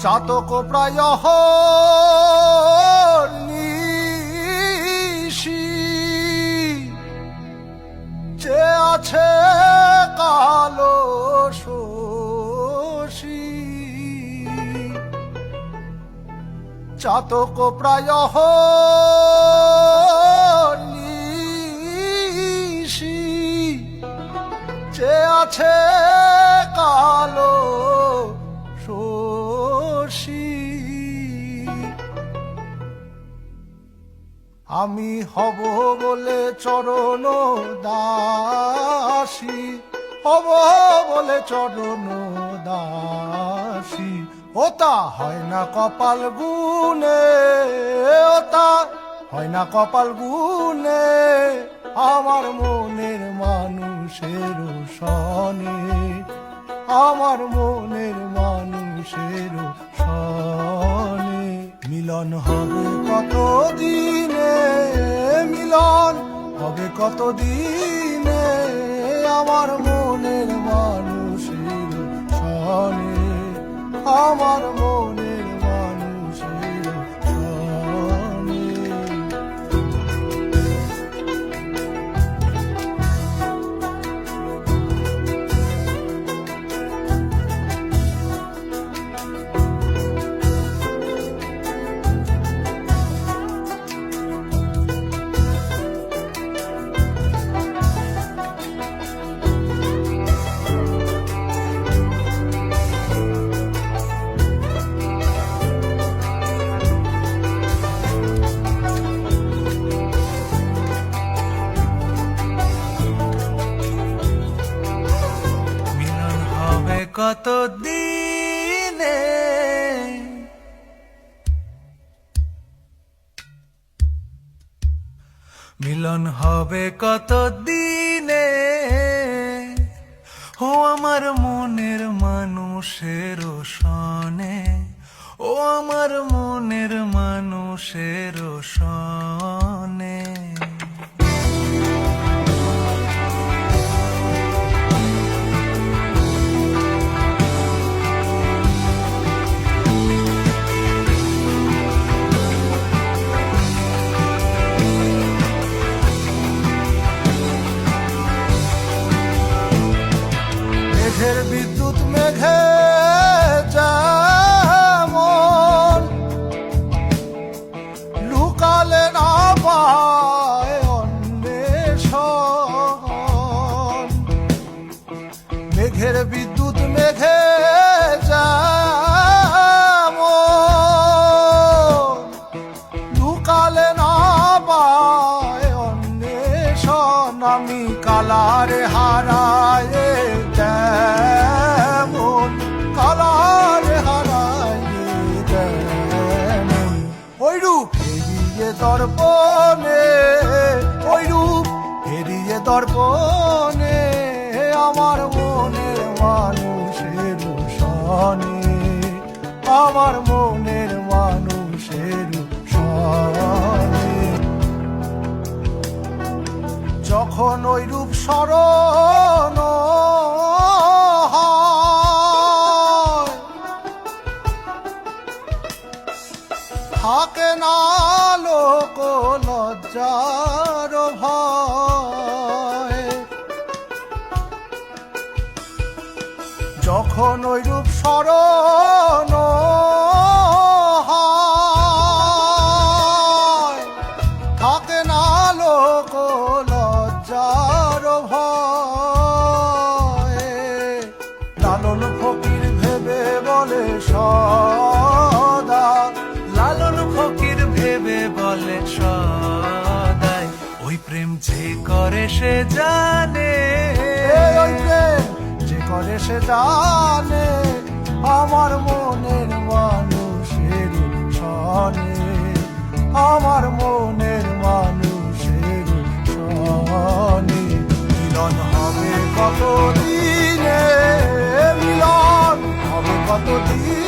চাতক প্রায় নিশি যে আছে কালো শশী চাতক প্রায় নিশি যে আছে কালো শশী আমি হব বলে চরণ দাসী হব বলে চরণ দাসী ওটা হয় না কপাল গুনে ওটা হয় না কপাল গুনে আমার মনের মানুষের সনে আমার মনের মানুষের সনে মিলন হবে কত দিনে মিলন হবে কত দিনে আমার মনের মানুষের সনে আমার মনের মানুষের সনে কত দিনে মিলন হবে কত দিনে ও আমার মনের মানুষের সনে ও আমার মনের মানুষের সনে মেঘের বিদ্যুৎ মেঘে যেমন লুকালে না পায় অন্বেষণ মেঘের বিদ্যুৎ মেঘে যেমন লুকালে না পায় অন্বেষণ আমি কালারে হারায় যেমন কালারে হারায় যেমন ওই রূপ এড়িয়ে দর্পণে ওই রূপ এড়িয়ে দর্পণে আমার মনের মানুষের সনে আমার মনের মানুষের সনে যখন ওই রূপ স্মরণ থাকে না লোক লজ্জার ভয় যখন ওই রূপ স্মরণ থাকে না লোক লজ্জার ভয় লালন ফকির ভেবে বলে সদা লালন ফকির ভেবে বলে সদাই ওই প্রেম যে করে সে জানে ওই প্রেম যে করে সে জানে আমার মনের মানুষের সনে আমার মনের মানুষের সনে মিলন হবে কত দিনে মিলন হবে কত দিন